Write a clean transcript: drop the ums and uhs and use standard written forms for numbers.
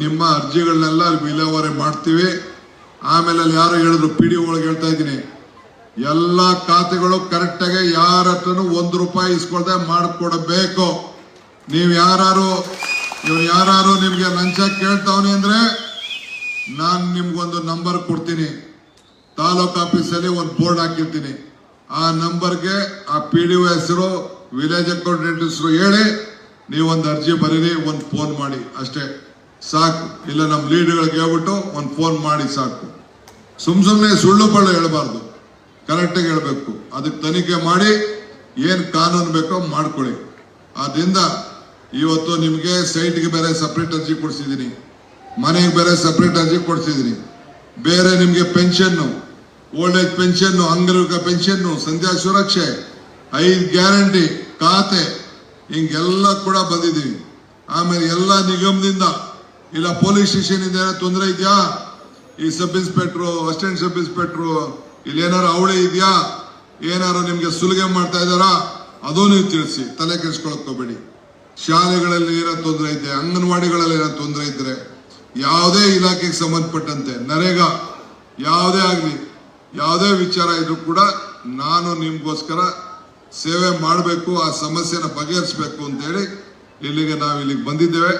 ನಿಮ್ಮ ಅರ್ಜಿಗಳನ್ನೆಲ್ಲ ವಿಲೇವಾರಿ ಮಾಡ್ತೀವಿ. ಆಮೇಲೆ ಅಲ್ಲಿ ಯಾರು ಹೇಳಿದ್ರು PDO ಒಳಗೆ ಹೇಳ್ತಾ ಇದ್ದೀನಿ, ಎಲ್ಲ ಖಾತೆಗಳು ಕರೆಕ್ಟಾಗಿ ಯಾರ ಹತ್ರನೂ ₹1 ಇಸ್ಕೊಳ್ದೆ ಮಾಡಿಕೊಡಬೇಕು. ನೀವು ಯಾರು ನಿಮ್ಗೆ ಲಂಚ ಕೇಳ್ತಾವನಿ ಅಂದ್ರೆ ನಾನು ನಿಮ್ಗೊಂದು ನಂಬರ್ ಕೊಡ್ತೀನಿ. ತಾಲೂಕ್ ಆಫೀಸಲ್ಲಿ ಒಂದು ಬೋರ್ಡ್ ಹಾಕಿರ್ತೀನಿ. ಆ ನಂಬರ್ಗೆ ಆ PDO ಹೆಸರು, ವಿಲೇಜ್ ಅಕೌಂಟೆಂಟ್ ಹೆಸರು ಹೇಳಿ ನೀವೊಂದು ಅರ್ಜಿ ಬರೀರಿ, ಒಂದು ಫೋನ್ ಮಾಡಿ ಅಷ್ಟೇ ಸಾಕು. ಇಲ್ಲ ನಮ್ಮ ಲೀಡ್ಗಳಿಗೆ ಹೇಳ್ಬಿಟ್ಟು ಒಂದು ಫೋನ್ ಮಾಡಿ ಸಾಕು. ಸುಮ್ಮನೆ ಸುಳ್ಳು ಪಳ್ಳು ಹೇಳಬಾರ್ದು, ಕರೆಕ್ಟಾಗಿ ಹೇಳಬೇಕು. ಅದಕ್ಕೆ ತನಿಖೆ ಮಾಡಿ ಏನು ಕಾನೂನು ಬೇಕೋ ಮಾಡ್ಕೊಳ್ಳಿ. ಆದ್ರಿಂದ ಇವತ್ತು ನಿಮಗೆ ಸೈಟ್ಗೆ ಬೇರೆ ಸಪ್ರೇಟ್ ಅರ್ಜಿ ಕೊಡಿಸಿದ್ದೀನಿ, ಮನೆಗೆ ಬೇರೆ ಸಪ್ರೇಟ್ ಅರ್ಜಿ ಕೊಡಿಸಿದ್ದೀನಿ. ಬೇರೆ ನಿಮಗೆ ಪೆನ್ಷನ್ನು, ಓಲ್ಡ್ ಏಜ್ ಪೆನ್ಷನ್ನು, ಅಂಗವಿಕಲ ಪೆನ್ಷನ್ನು, ಸಂಧ್ಯಾ ಸುರಕ್ಷೆ, 5 ಗ್ಯಾರಂಟಿ ಖಾತೆ ಹಿಂಗೆಲ್ಲ ಕೂಡ ಬಂದಿದ್ದೀವಿ. ಆಮೇಲೆ ಎಲ್ಲ ನಿಗಮದಿಂದ, ಇಲ್ಲ ಪೊಲೀಸ್ ಸ್ಟೇಷನ್ ಇಂದ ಏನೋ ತೊಂದರೆ ಇದೆಯಾ, ಈ sub inspector, assistant sub inspector ಇಲ್ಲಿ ಏನಾರು ಅವಳಿ ಇದೆಯಾ, ಏನಾರು ನಿಮ್ಗೆ ಸುಲಿಗೆ ಮಾಡ್ತಾ ಇದ್ದಾರಾ, ಅದು ನೀವು ತಿಳಿಸಿ, ತಲೆ ಕೆಡಿಸ್ಕೊಳಕ್ ಹೋಗ್ಬೇಡಿ. ಶಾಲೆಗಳಲ್ಲಿ ಏನೋ ತೊಂದರೆ ಇದೆ, ಅಂಗನವಾಡಿಗಳಲ್ಲಿ ಏನೋ ತೊಂದರೆ ಇದ್ರೆ, ಯಾವುದೇ ಇಲಾಖೆಗೆ ಸಂಬಂಧಪಟ್ಟಂತೆ ನರೇಗಾ ಯಾವುದೇ ಆಗಲಿ, ಯಾವುದೇ ವಿಚಾರ ಇದ್ರೂ ಕೂಡ ನಾನು ನಿಮ್ಗೋಸ್ಕರ ಸೇವೆ ಮಾಡಬೇಕು, ಆ ಸಮಸ್ಯೆನ ಬಗೆಹರಿಸಬೇಕು ಅಂತೇಳಿ ಇಲ್ಲಿಗೆ ಬಂದಿದ್ದೇವೆ.